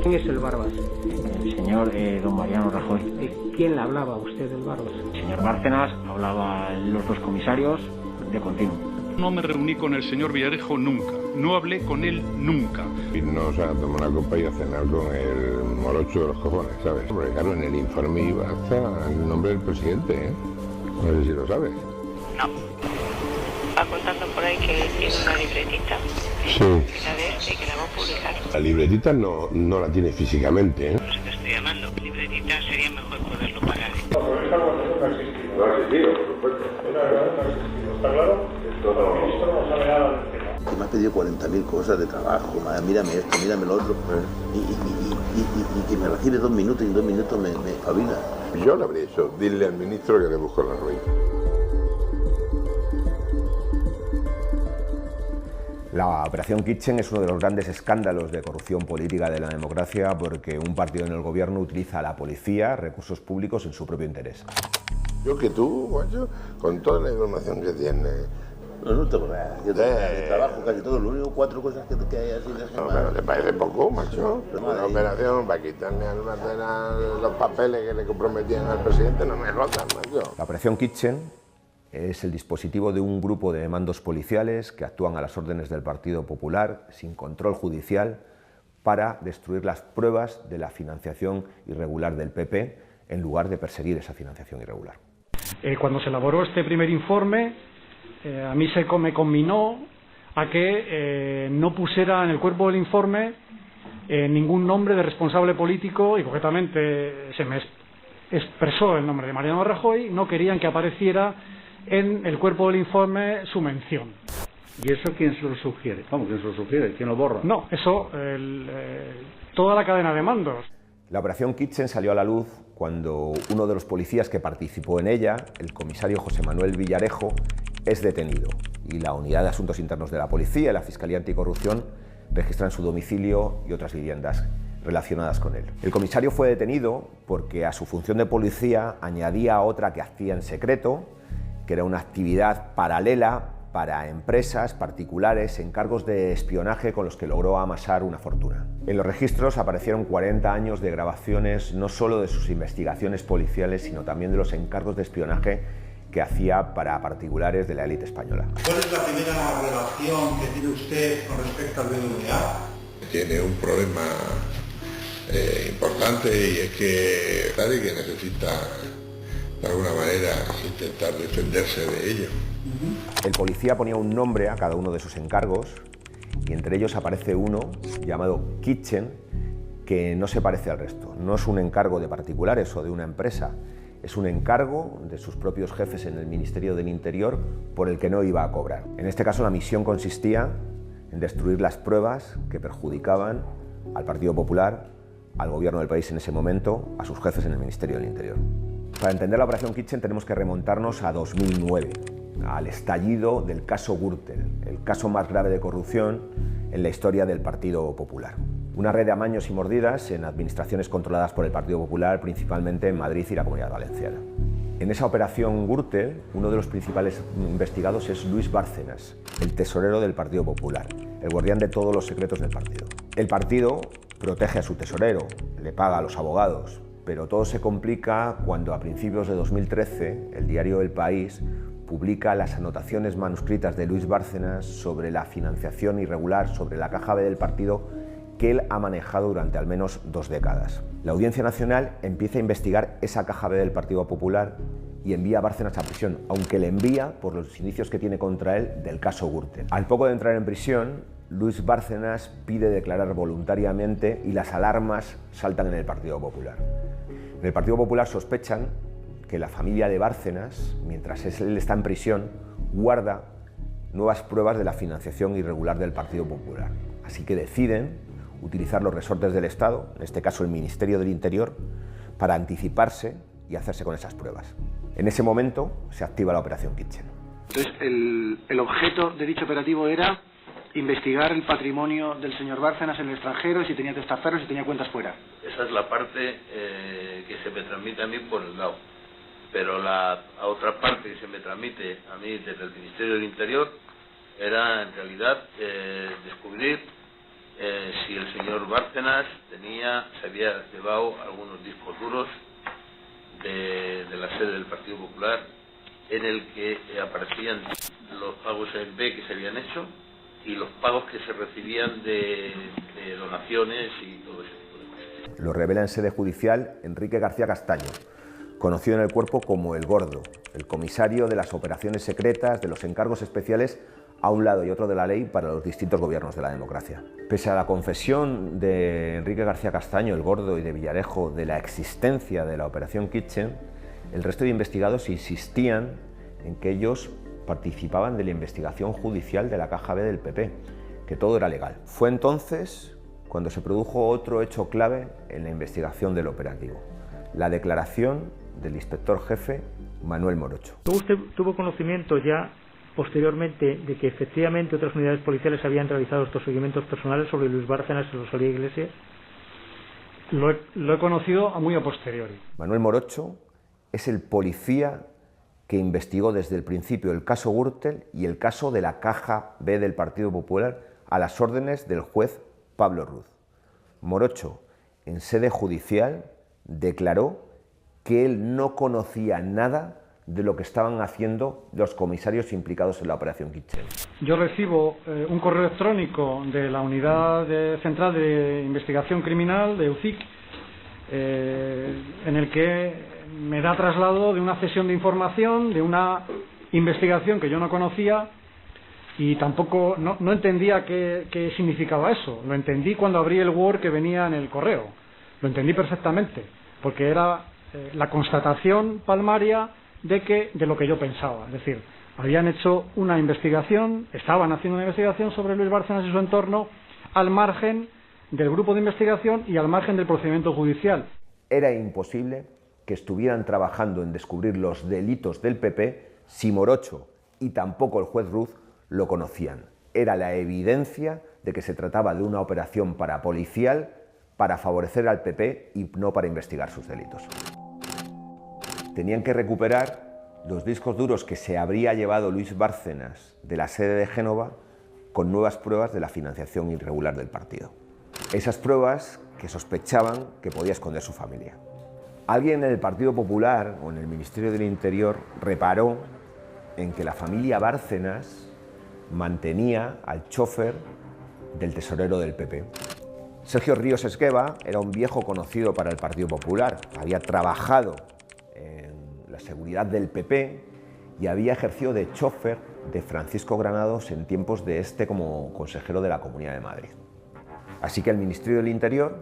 ¿Quién es el Barbas? El señor don Mariano Rajoy. ¿Quién le hablaba a usted del Barbas? El señor Bárcenas, hablaba los dos comisarios de continuo. No me reuní con el señor Villarejo nunca, no hablé con él nunca. Irnos a tomar una copa y a cenar con el morocho de los cojones, ¿sabes? Porque claro, en el informe iba hasta el nombre del presidente, ¿eh? No sé si lo sabes. No. Va contando por ahí que tiene una libretita. Sí. Que la ve y que la va a publicar. La libretita no la tiene físicamente, ¿eh? No sé qué estoy llamando. Libretita sería mejor poderlo pagar. No ha existido, por supuesto. ¿Está claro? El ministro no sabe nada del tema. Que me ha pedido 40.000 cosas de trabajo, mírame esto, mírame lo otro, y que me recibe 2 minutos y en 2 minutos me espabila. Yo le habría dicho, dile al ministro que le busco la ruina. La Operación Kitchen es uno de los grandes escándalos de corrupción política de la democracia porque un partido en el gobierno utiliza a la policía, recursos públicos en su propio interés. Yo que tú, macho, con toda la información que tienes... No tengo nada, yo trabajo casi todo, lo único 4 cosas que hay así de semana. No, pero ¿te parece poco, macho? Una operación para quitarle a los papeles que le comprometían al presidente, no me rotan, macho. La Operación Kitchen es el dispositivo de un grupo de mandos policiales que actúan a las órdenes del Partido Popular, sin control judicial, para destruir las pruebas de la financiación irregular del PP, en lugar de perseguir esa financiación irregular. Cuando se elaboró este primer informe, a mí me conminó a que no pusiera en el cuerpo del informe ningún nombre de responsable político y concretamente se me expresó el nombre de Mariano Rajoy. No querían que apareciera en el cuerpo del informe su mención. ¿Y eso quién se lo sugiere? Vamos, ¿quién se lo sugiere? ¿Quién lo borra? No, eso, toda la cadena de mandos. La Operación Kitchen salió a la luz cuando uno de los policías que participó en ella, el comisario José Manuel Villarejo, es detenido y la Unidad de Asuntos Internos de la Policía y la Fiscalía Anticorrupción registran su domicilio y otras viviendas relacionadas con él. El comisario fue detenido porque a su función de policía añadía otra que hacía en secreto, que era una actividad paralela para empresas particulares, encargos de espionaje con los que logró amasar una fortuna. En los registros aparecieron 40 años de grabaciones no solo de sus investigaciones policiales, sino también de los encargos de espionaje que hacía para particulares de la élite española. ¿Cuál es la primera relación que tiene usted con respecto al BBVA? Tiene un problema importante y es que sabe que necesita de alguna manera intentar defenderse de ello. El policía ponía un nombre a cada uno de sus encargos y entre ellos aparece uno llamado Kitchen que no se parece al resto. No es un encargo de particulares o de una empresa, es un encargo de sus propios jefes en el Ministerio del Interior por el que no iba a cobrar. En este caso la misión consistía en destruir las pruebas que perjudicaban al Partido Popular, al gobierno del país en ese momento, a sus jefes en el Ministerio del Interior. Para entender la Operación Kitchen tenemos que remontarnos a 2009, al estallido del caso Gürtel, el caso más grave de corrupción en la historia del Partido Popular. Una red de amaños y mordidas en administraciones controladas por el Partido Popular, principalmente en Madrid y la Comunidad Valenciana. En esa operación Gürtel, uno de los principales investigados es Luis Bárcenas, el tesorero del Partido Popular, el guardián de todos los secretos del partido. El partido protege a su tesorero, le paga a los abogados, pero todo se complica cuando a principios de 2013 el diario El País publica las anotaciones manuscritas de Luis Bárcenas sobre la financiación irregular, sobre la caja B del partido que él ha manejado durante al menos 2 décadas. La Audiencia Nacional empieza a investigar esa caja B del Partido Popular y envía a Bárcenas a prisión, aunque le envía por los indicios que tiene contra él del caso Gürtel. Al poco de entrar en prisión, Luis Bárcenas pide declarar voluntariamente y las alarmas saltan en el Partido Popular. En el Partido Popular sospechan que la familia de Bárcenas, mientras él está en prisión, guarda nuevas pruebas de la financiación irregular del Partido Popular. Así que deciden utilizar los resortes del Estado, en este caso el Ministerio del Interior, para anticiparse y hacerse con esas pruebas. En ese momento se activa la Operación Kitchen. Entonces, el objeto de dicho operativo era investigar el patrimonio del señor Bárcenas en el extranjero, y si tenía testaferros y si tenía cuentas fuera. Esa es la parte que se me transmite a mí por el lado. Pero la otra parte que se me transmite a mí desde el Ministerio del Interior era en realidad descubrir si el señor Bárcenas se había llevado algunos discos duros de la sede del Partido Popular en el que aparecían los pagos en B que se habían hecho y los pagos que se recibían de donaciones y todo ese tipo de cosas. Lo revela en sede judicial Enrique García Castaño, conocido en el cuerpo como El Gordo, el comisario de las operaciones secretas, de los encargos especiales a un lado y otro de la ley para los distintos gobiernos de la democracia. Pese a la confesión de Enrique García Castaño, El Gordo, y de Villarejo de la existencia de la Operación Kitchen, el resto de investigados insistían en que ellos participaban de la investigación judicial de la Caja B del PP, que todo era legal. Fue entonces cuando se produjo otro hecho clave en la investigación del operativo: la declaración del inspector jefe Manuel Morocho. ¿Usted tuvo conocimiento ya posteriormente de que efectivamente otras unidades policiales habían realizado estos seguimientos personales sobre Luis Bárcenas y Rosalía Iglesias? Lo he conocido muy a posteriori. Manuel Morocho es el policía que investigó desde el principio el caso Gürtel y el caso de la Caja B del Partido Popular a las órdenes del juez Pablo Ruz. Morocho, en sede judicial, declaró que él no conocía nada de lo que estaban haciendo los comisarios implicados en la Operación Kitchen. Yo recibo un correo electrónico de la Unidad Central de Investigación Criminal de UCIC, en el que me da traslado de una cesión de información, de una investigación que yo no conocía y tampoco no entendía qué significaba eso. Lo entendí cuando abrí el Word que venía en el correo. Lo entendí perfectamente, porque era la constatación palmaria de lo que yo pensaba. Es decir, habían hecho una investigación, estaban haciendo una investigación sobre Luis Bárcenas y su entorno al margen del grupo de investigación y al margen del procedimiento judicial. Era imposible que estuvieran trabajando en descubrir los delitos del PP si Morocho y tampoco el juez Ruz lo conocían. Era la evidencia de que se trataba de una operación parapolicial para favorecer al PP y no para investigar sus delitos. Tenían que recuperar los discos duros que se habría llevado Luis Bárcenas de la sede de Génova con nuevas pruebas de la financiación irregular del partido. Esas pruebas que sospechaban que podía esconder su familia. Alguien en el Partido Popular o en el Ministerio del Interior reparó en que la familia Bárcenas mantenía al chofer del tesorero del PP. Sergio Ríos Esgueva era un viejo conocido para el Partido Popular, había trabajado en la seguridad del PP y había ejercido de chofer de Francisco Granados en tiempos de como consejero de la Comunidad de Madrid. Así que el Ministerio del Interior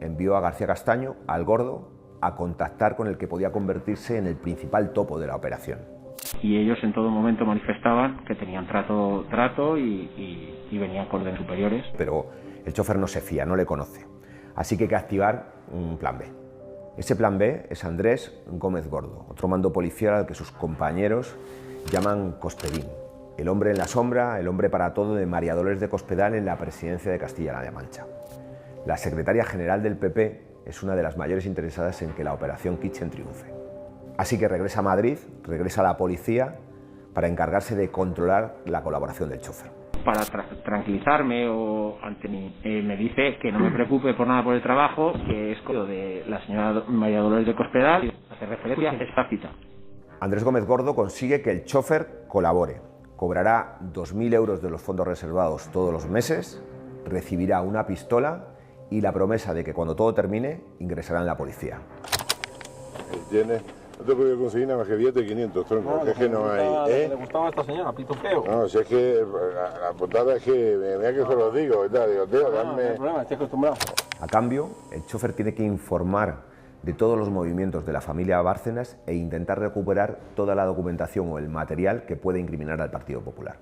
envió a García Castaño, al Gordo, a contactar con el que podía convertirse en el principal topo de la operación. Y ellos en todo momento manifestaban que tenían trato y venían con órdenes superiores. Pero el chofer no se fía, no le conoce. Así que hay que activar un plan B. Ese plan B es Andrés Gómez Gordo, otro mando policial al que sus compañeros llaman Cospedín. El hombre en la sombra, el hombre para todo de María Dolores de Cospedal en la presidencia de Castilla-La Mancha. La secretaria general del PP es una de las mayores interesadas en que la Operación Kitchen triunfe. Así que regresa a Madrid, regresa a la policía para encargarse de controlar la colaboración del chofer. Para tranquilizarme me dice que no me preocupe por nada por el trabajo, que es lo de la señora María Dolores de Cospedal, y hace referencia a esta cita. Andrés Gómez Gordo consigue que el chofer colabore. Cobrará 2.000 euros de los fondos reservados todos los meses, recibirá una pistola y la promesa de que cuando todo termine ingresará en la policía. No te he podido conseguir nada más que billete de 500, tronco. No, es que no hay. ¿Le gustaba a esta señora, pito feo? No, si es que la putada es que, mira que se lo digo, y tal, digo, tío, dame. No hay problema, estoy acostumbrado. A cambio, el chofer tiene que informar de todos los movimientos de la familia Bárcenas e intentar recuperar toda la documentación o el material que puede incriminar al Partido Popular.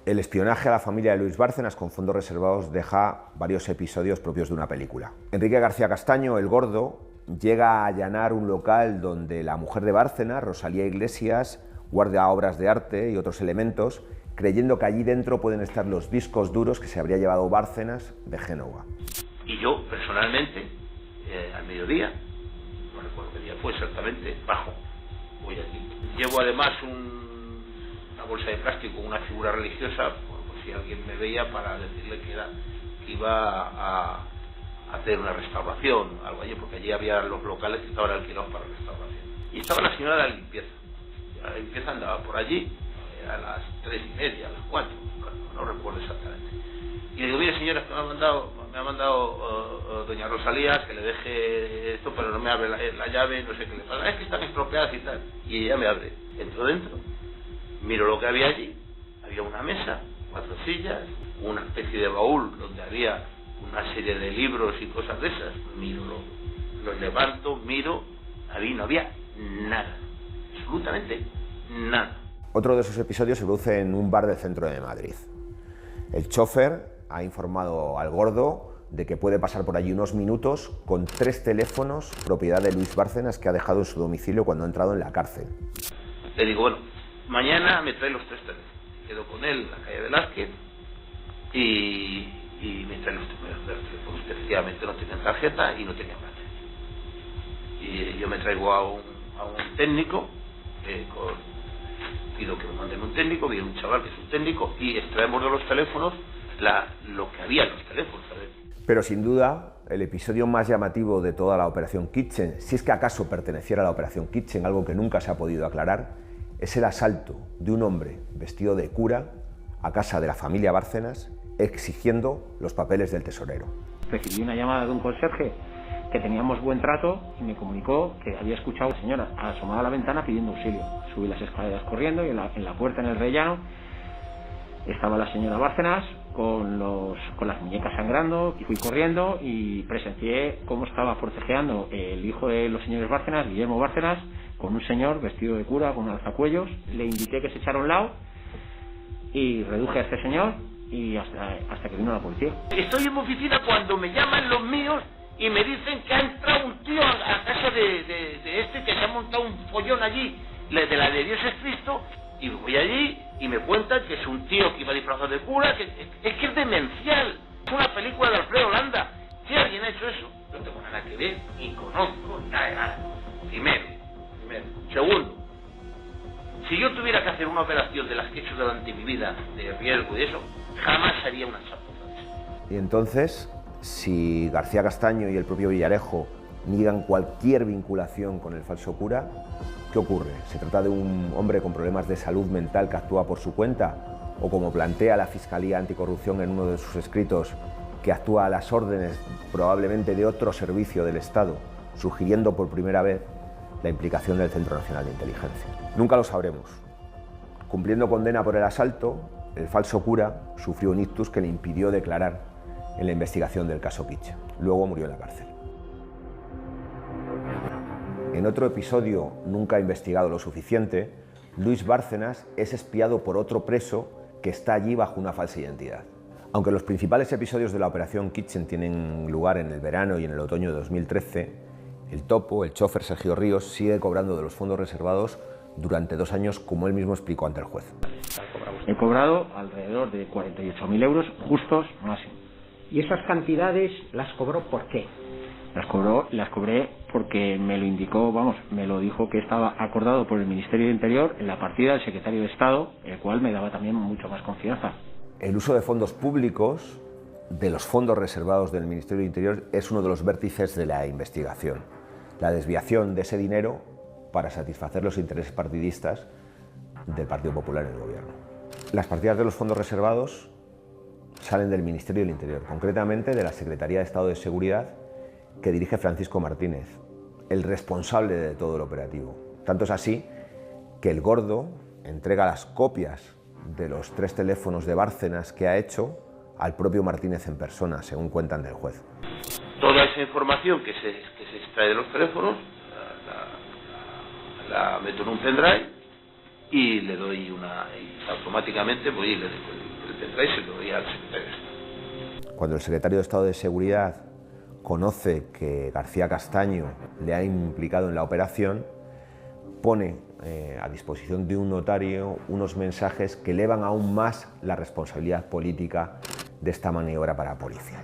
El espionaje a la familia de Luis Bárcenas con fondos reservados deja varios episodios propios de una película. Enrique García Castaño, el Gordo, llega a allanar un local donde la mujer de Bárcenas, Rosalía Iglesias, guarda obras de arte y otros elementos, creyendo que allí dentro pueden estar los discos duros que se habría llevado Bárcenas de Génova. Y yo, personalmente, al mediodía, no recuerdo qué día fue exactamente, bajo, voy aquí. Llevo además una bolsa de plástico con una figura religiosa, por si alguien me veía, para decirle que iba a hacer una restauración, algo allí, porque allí había los locales que estaban alquilados para restauración. Y estaba la señora de la limpieza. La limpieza andaba por allí a las 3:30, a las 4, no recuerdo exactamente. Y le digo, mire señora, que me ha mandado doña Rosalía que le deje esto, pero no me abre la llave, no sé qué le pasa, es que están estropeadas y tal. Y ella me abre, entro dentro, miro lo que había allí, había una mesa, 4 sillas, una especie de baúl donde había una serie de libros y cosas de esas. Miro, los levanto, miro, ahí no había nada, absolutamente nada. Otro de esos episodios se produce en un bar del centro de Madrid. El chofer ha informado al Gordo de que puede pasar por allí unos minutos con 3 teléfonos propiedad de Luis Bárcenas que ha dejado en su domicilio cuando ha entrado en la cárcel. Le digo, bueno, mañana me trae los 3 teléfonos. Quedo con él en la calle Velázquez y me trae los 3 teléfonos que efectivamente no tenían tarjeta y no tenían batería. Y yo me traigo a un técnico, pido que me manden un técnico, viene un chaval que es un técnico y extraemos de los teléfonos lo que había en los teléfonos, ¿sabes? Pero sin duda, el episodio más llamativo de toda la Operación Kitchen, si es que acaso perteneciera a la Operación Kitchen, algo que nunca se ha podido aclarar, es el asalto de un hombre vestido de cura a casa de la familia Bárcenas exigiendo los papeles del tesorero. Recibí una llamada de un conserje que teníamos buen trato y me comunicó que había escuchado a la señora asomada a la ventana pidiendo auxilio. Subí las escaleras corriendo y en la puerta, en el rellano, estaba la señora Bárcenas con las muñecas sangrando, y fui corriendo y presencié cómo estaba forcejeando el hijo de los señores Bárcenas, Guillermo Bárcenas, con un señor vestido de cura con alzacuellos. Le invité que se echara a un lado y reduje a este señor y hasta que vino la policía. Estoy en mi oficina cuando me llaman los míos y me dicen que ha entrado un tío a casa de este, que se ha montado un follón allí, de la de Dios es Cristo, y voy allí y me cuentan que es un tío que iba disfrazado de cura, que es demencial. Es una película de Alfredo Landa. Si alguien ha hecho eso, no tengo nada que ver, ni conozco, nada de nada. Primero. Segundo, si yo tuviera que hacer una operación de las que he hecho durante mi vida, de riesgo y eso, jamás haría una chapuza. Y entonces, si García Castaño y el propio Villarejo niegan cualquier vinculación con el falso cura, ¿qué ocurre? ¿Se trata de un hombre con problemas de salud mental que actúa por su cuenta? ¿O como plantea la Fiscalía Anticorrupción en uno de sus escritos, que actúa a las órdenes probablemente de otro servicio del Estado, sugiriendo por primera vez la implicación del Centro Nacional de Inteligencia? Nunca lo sabremos. Cumpliendo condena por el asalto, el falso cura sufrió un ictus que le impidió declarar en la investigación del caso Kitchen. Luego murió en la cárcel. En otro episodio nunca investigado lo suficiente, Luis Bárcenas es espiado por otro preso que está allí bajo una falsa identidad. Aunque los principales episodios de la Operación Kitchen tienen lugar en el verano y en el otoño de 2013, el topo, el chofer Sergio Ríos, sigue cobrando de los fondos reservados durante 2 años, como él mismo explicó ante el juez. He cobrado alrededor de 48.000 euros justos máximo. ¿Y esas cantidades las cobró por qué? Las cobré porque me lo indicó, me lo dijo que estaba acordado por el Ministerio de Interior en la partida del secretario de Estado, el cual me daba también mucho más confianza. El uso de fondos públicos, de los fondos reservados del Ministerio de Interior, es uno de los vértices de la investigación. La desviación de ese dinero para satisfacer los intereses partidistas del Partido Popular en el gobierno. Las partidas de los fondos reservados salen del Ministerio del Interior, concretamente de la Secretaría de Estado de Seguridad, que dirige Francisco Martínez, el responsable de todo el operativo. Tanto es así que el Gordo entrega las copias de los 3 teléfonos de Bárcenas que ha hecho al propio Martínez en persona, según cuentan del juez. Toda esa información que se extrae de los teléfonos la meto en un pendrive y le doy y automáticamente voy y le doy el pendrive y se lo doy al secretario de Estado. Cuando el secretario de Estado de Seguridad conoce que García Castaño le ha implicado en la operación, pone a disposición de un notario unos mensajes que elevan aún más la responsabilidad política de esta maniobra parapolicial.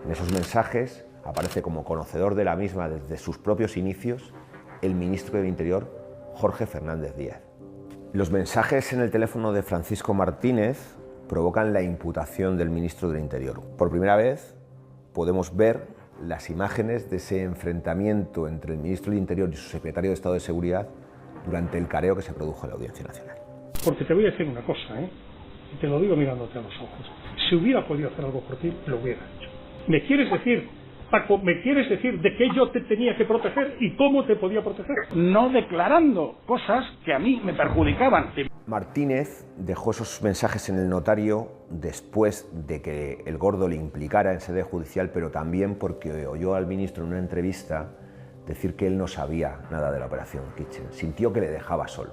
En esos mensajes aparece como conocedor de la misma desde sus propios inicios el ministro del Interior, Jorge Fernández Díaz. Los mensajes en el teléfono de Francisco Martínez provocan la imputación del ministro del Interior. Por primera vez podemos ver las imágenes de ese enfrentamiento entre el ministro del Interior y su secretario de Estado de Seguridad durante el careo que se produjo en la Audiencia Nacional. Porque te voy a decir una cosa, y te lo digo mirándote a los ojos. Si hubiera podido hacer algo por ti, lo hubiera hecho. ¿Me quieres decir, Paco, de qué yo te tenía que proteger y cómo te podía proteger? No declarando cosas que a mí me perjudicaban. Martínez dejó esos mensajes en el notario después de que el Gordo le implicara en sede judicial, pero también porque oyó al ministro en una entrevista decir que él no sabía nada de la operación Kitchen. Sintió que le dejaba solo.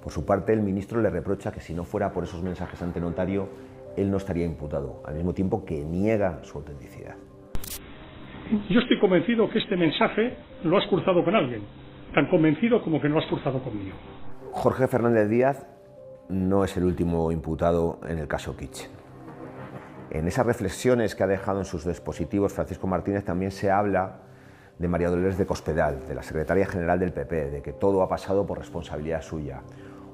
Por su parte, el ministro le reprocha que si no fuera por esos mensajes ante notario, él no estaría imputado, al mismo tiempo que niega su autenticidad. Yo estoy convencido que este mensaje lo has cruzado con alguien, tan convencido como que no lo has cruzado conmigo. Jorge Fernández Díaz no es el último imputado en el caso Kitchen. En esas reflexiones que ha dejado en sus dispositivos Francisco Martínez también se habla de María Dolores de Cospedal, de la secretaria general del PP, de que todo ha pasado por responsabilidad suya.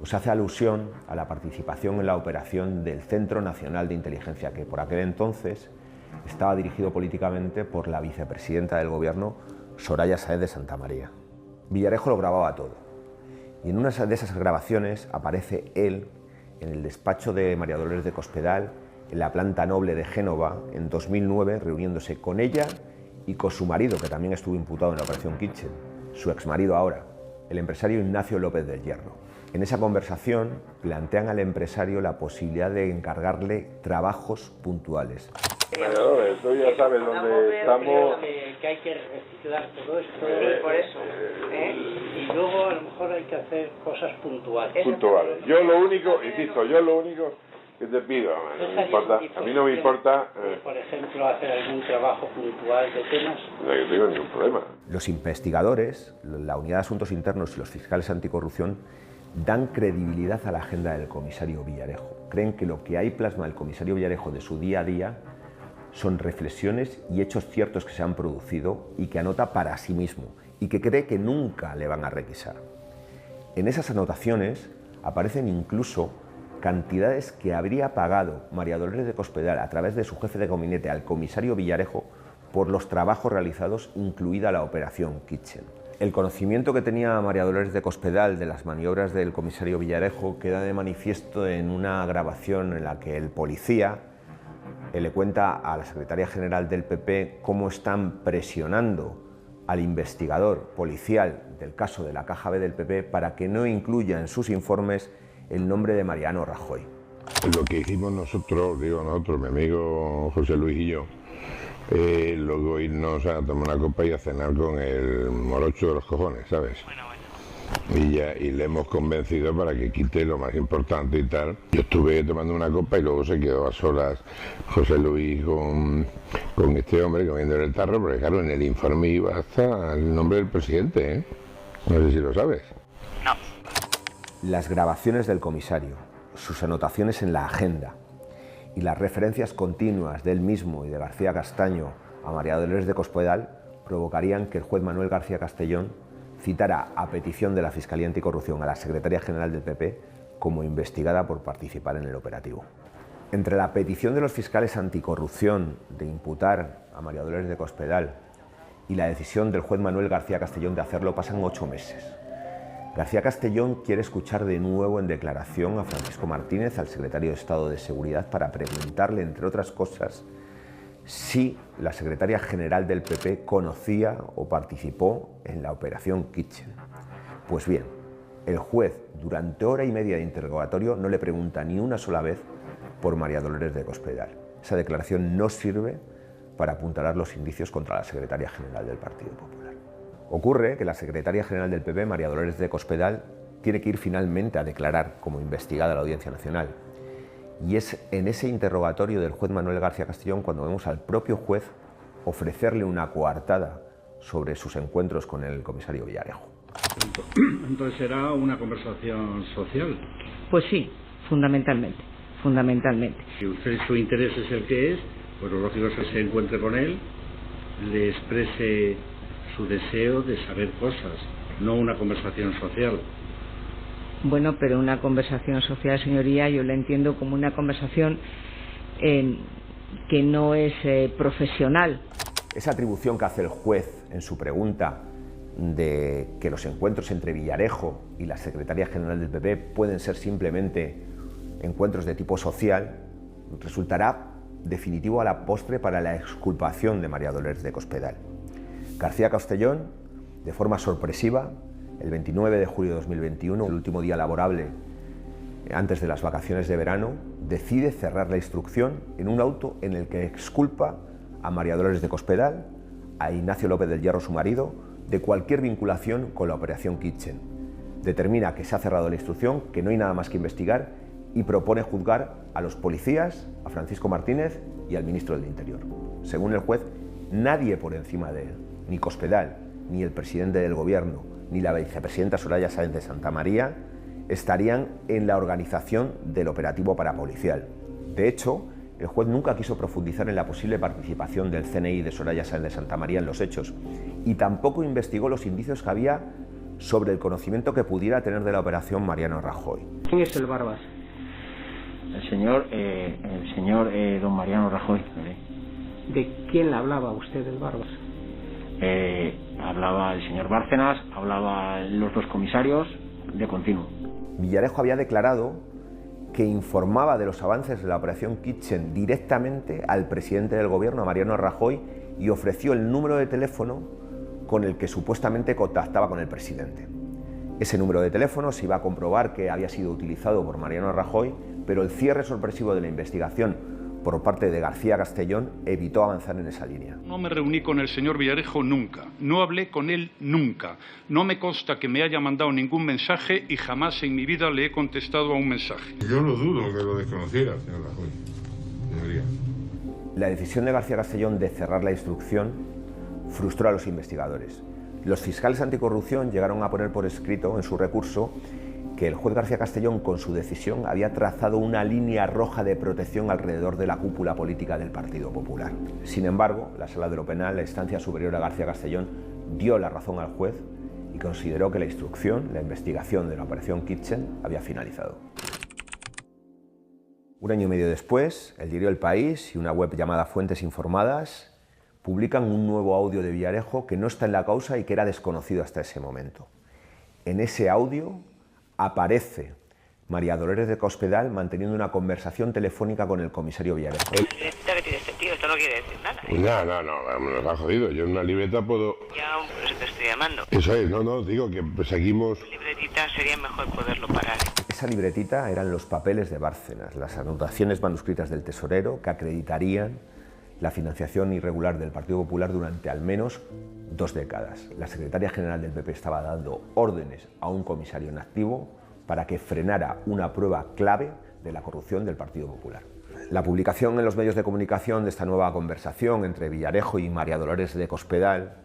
O se hace alusión a la participación en la operación del Centro Nacional de Inteligencia, que por aquel entonces estaba dirigido políticamente por la vicepresidenta del gobierno, Soraya Sáez de Santamaría. Villarejo lo grababa todo. Y en una de esas grabaciones aparece él en el despacho de María Dolores de Cospedal, en la planta noble de Génova, en 2009, reuniéndose con ella y con su marido, que también estuvo imputado en la operación Kitchen, su exmarido ahora, el empresario Ignacio López del Hierro. En esa conversación plantean al empresario la posibilidad de encargarle trabajos puntuales. Bueno, esto ya sabes dónde estamos. Que hay que reciclar todo esto. Sí, por eso. Y luego a lo mejor hay que hacer cosas puntuales. Puntuales. Yo lo único que te pido, no me importa, a mí no me importa. Por ejemplo, hacer algún trabajo puntual de temas. No, yo tengo ningún problema. Los investigadores, la Unidad de Asuntos Internos y los fiscales anticorrupción dan credibilidad a la agenda del comisario Villarejo. Creen que lo que hay plasma el comisario Villarejo de su día a día son reflexiones y hechos ciertos que se han producido y que anota para sí mismo y que cree que nunca le van a requisar. En esas anotaciones aparecen incluso cantidades que habría pagado María Dolores de Cospedal a través de su jefe de gabinete al comisario Villarejo por los trabajos realizados, incluida la operación Kitchen. El conocimiento que tenía María Dolores de Cospedal de las maniobras del comisario Villarejo queda de manifiesto en una grabación en la que el policía le cuenta a la secretaria general del PP cómo están presionando al investigador policial del caso de la Caja B del PP para que no incluya en sus informes el nombre de Mariano Rajoy. Lo que hicimos nosotros, mi amigo José Luis y yo, luego irnos a tomar una copa y a cenar con el morocho de los cojones, ¿sabes? Y le hemos convencido para que quite lo más importante y tal. Yo estuve tomando una copa y luego se quedó a solas José Luis con este hombre comiendo en el tarro, porque claro, en el informe iba hasta el nombre del presidente, No sé si lo sabes. No. Las grabaciones del comisario, sus anotaciones en la agenda y las referencias continuas de él mismo y de García Castaño a María Dolores de Cospedal provocarían que el juez Manuel García Castellón citara a petición de la Fiscalía Anticorrupción a la Secretaria General del PP como investigada por participar en el operativo. Entre la petición de los fiscales anticorrupción de imputar a María Dolores de Cospedal y la decisión del juez Manuel García Castellón de hacerlo pasan 8 meses. García Castellón quiere escuchar de nuevo en declaración a Francisco Martínez, al secretario de Estado de Seguridad, para preguntarle, entre otras cosas, si la secretaria general del PP conocía o participó en la operación Kitchen. Pues bien, el juez, durante hora y media de interrogatorio, no le pregunta ni una sola vez por María Dolores de Cospedal. Esa declaración no sirve para apuntalar los indicios contra la secretaria general del Partido Popular. Ocurre que la secretaria general del PP, María Dolores de Cospedal, tiene que ir finalmente a declarar como investigada a la Audiencia Nacional. Y es en ese interrogatorio del juez Manuel García Castellón cuando vemos al propio juez ofrecerle una coartada sobre sus encuentros con el comisario Villarejo. Entonces será una conversación social. Pues sí, fundamentalmente. Si usted, su interés es el que es, pues lo lógico es que se encuentre con él, le exprese su deseo de saber cosas, no una conversación social. Bueno, pero una conversación social, señoría, yo la entiendo como una conversación que no es profesional. Esa atribución que hace el juez en su pregunta de que los encuentros entre Villarejo y la secretaria general del PP pueden ser simplemente encuentros de tipo social, resultará definitivo a la postre para la exculpación de María Dolores de Cospedal. García Castellón, de forma sorpresiva, el 29 de julio de 2021, el último día laborable antes de las vacaciones de verano, decide cerrar la instrucción en un auto en el que exculpa a María Dolores de Cospedal, a Ignacio López del Hierro, su marido, de cualquier vinculación con la operación Kitchen. Determina que se ha cerrado la instrucción, que no hay nada más que investigar y propone juzgar a los policías, a Francisco Martínez y al ministro del Interior. Según el juez, nadie por encima de él, ni Cospedal, ni el presidente del gobierno, ni la vicepresidenta Soraya Sáenz de Santamaría, estarían en la organización del operativo parapolicial. De hecho, el juez nunca quiso profundizar en la posible participación del CNI de Soraya Sáenz de Santamaría en los hechos y tampoco investigó los indicios que había sobre el conocimiento que pudiera tener de la operación Mariano Rajoy. ¿Quién es el Barbas? El señor don Mariano Rajoy. ¿De quién le hablaba usted del Barbas? Hablaba el señor Bárcenas, hablaban los dos comisarios de continuo. Villarejo había declarado que informaba de los avances de la operación Kitchen directamente al presidente del gobierno, a Mariano Rajoy, y ofreció el número de teléfono con el que supuestamente contactaba con el presidente. Ese número de teléfono se iba a comprobar que había sido utilizado por Mariano Rajoy, pero el cierre sorpresivo de la investigación por parte de García Castellón evitó avanzar en esa línea. No me reuní con el señor Villarejo nunca, no hablé con él nunca, no me consta que me haya mandado ningún mensaje y jamás en mi vida le he contestado a un mensaje. Yo lo dudo que lo desconociera, señor Rajoy, señoría. La decisión de García Castellón de cerrar la instrucción frustró a los investigadores. Los fiscales anticorrupción llegaron a poner por escrito en su recurso que el juez García Castellón, con su decisión, había trazado una línea roja de protección alrededor de la cúpula política del Partido Popular. Sin embargo, la Sala de lo Penal, la instancia superior a García Castellón, dio la razón al juez y consideró que la instrucción, la investigación de la operación Kitchen, había finalizado. Un año y medio después, el diario El País y una web llamada Fuentes Informadas publican un nuevo audio de Villarejo que no está en la causa y que era desconocido hasta ese momento. En ese audio aparece María Dolores de Cospedal manteniendo una conversación telefónica con el comisario Villarejo. ¿Qué tiene este tío? Esto no quiere decir nada. No, me lo ha jodido. Yo en una libreta puedo... Ya, por eso te estoy llamando. Eso es, digo que seguimos... Libretita sería mejor poderlo parar. Esa libretita eran los papeles de Bárcenas, las anotaciones manuscritas del tesorero que acreditarían la financiación irregular del Partido Popular durante al menos 2 décadas. La secretaria general del PP estaba dando órdenes a un comisario en activo para que frenara una prueba clave de la corrupción del Partido Popular. La publicación en los medios de comunicación de esta nueva conversación entre Villarejo y María Dolores de Cospedal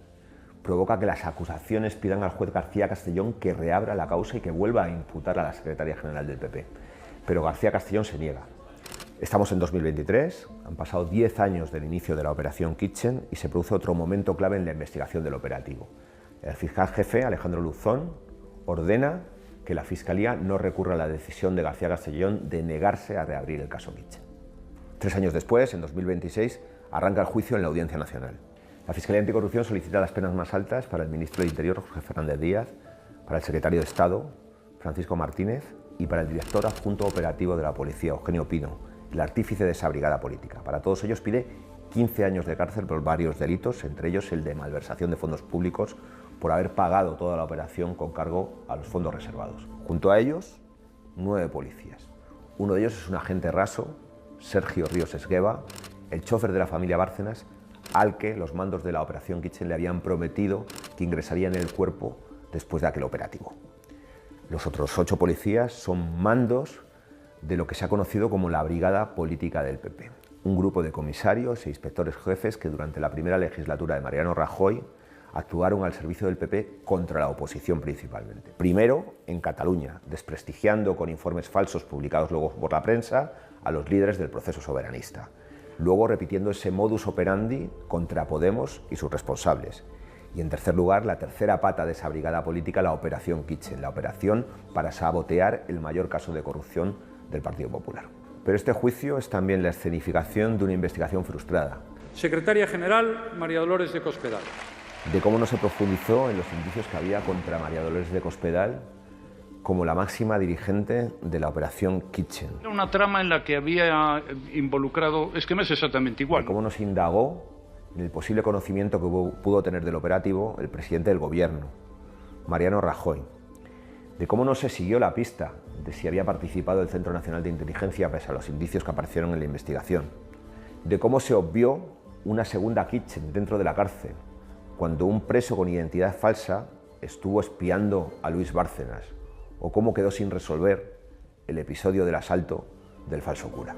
provoca que las acusaciones pidan al juez García Castellón que reabra la causa y que vuelva a imputar a la secretaria general del PP. Pero García Castellón se niega. Estamos en 2023, han pasado 10 años del inicio de la operación Kitchen y se produce otro momento clave en la investigación del operativo. El fiscal jefe, Alejandro Luzón, ordena que la Fiscalía no recurra a la decisión de García Castellón de negarse a reabrir el caso Kitchen. 3 años después, en 2026, arranca el juicio en la Audiencia Nacional. La Fiscalía Anticorrupción solicita las penas más altas para el ministro de Interior, José Fernández Díaz, para el secretario de Estado, Francisco Martínez, y para el director adjunto operativo de la Policía, Eugenio Pino, el artífice de esa brigada política. Para todos ellos pide 15 años de cárcel por varios delitos, entre ellos el de malversación de fondos públicos por haber pagado toda la operación con cargo a los fondos reservados. Junto a ellos, 9 policías. Uno de ellos es un agente raso, Sergio Ríos Esgueva, el chofer de la familia Bárcenas, al que los mandos de la operación Kitchen le habían prometido que ingresaría en el cuerpo después de aquel operativo. Los otros 8 policías son mandos de lo que se ha conocido como la Brigada Política del PP, un grupo de comisarios e inspectores jefes que durante la primera legislatura de Mariano Rajoy actuaron al servicio del PP contra la oposición principalmente. Primero en Cataluña, desprestigiando con informes falsos publicados luego por la prensa a los líderes del proceso soberanista. Luego repitiendo ese modus operandi contra Podemos y sus responsables. Y en tercer lugar, la tercera pata de esa brigada política, la Operación Kitchen, la operación para sabotear el mayor caso de corrupción del Partido Popular. Pero este juicio es también la escenificación de una investigación frustrada. Secretaria General, María Dolores de Cospedal. De cómo no se profundizó en los indicios que había contra María Dolores de Cospedal como la máxima dirigente de la Operación Kitchen. Era una trama en la que había involucrado, es que me es exactamente igual. De cómo no se indagó en el posible conocimiento que pudo tener del operativo el presidente del gobierno, Mariano Rajoy. De cómo no se siguió la pista de si había participado el Centro Nacional de Inteligencia pese a los indicios que aparecieron en la investigación. De cómo se obvió una segunda Kitchen dentro de la cárcel, cuando un preso con identidad falsa estuvo espiando a Luis Bárcenas, o cómo quedó sin resolver el episodio del asalto del falso cura.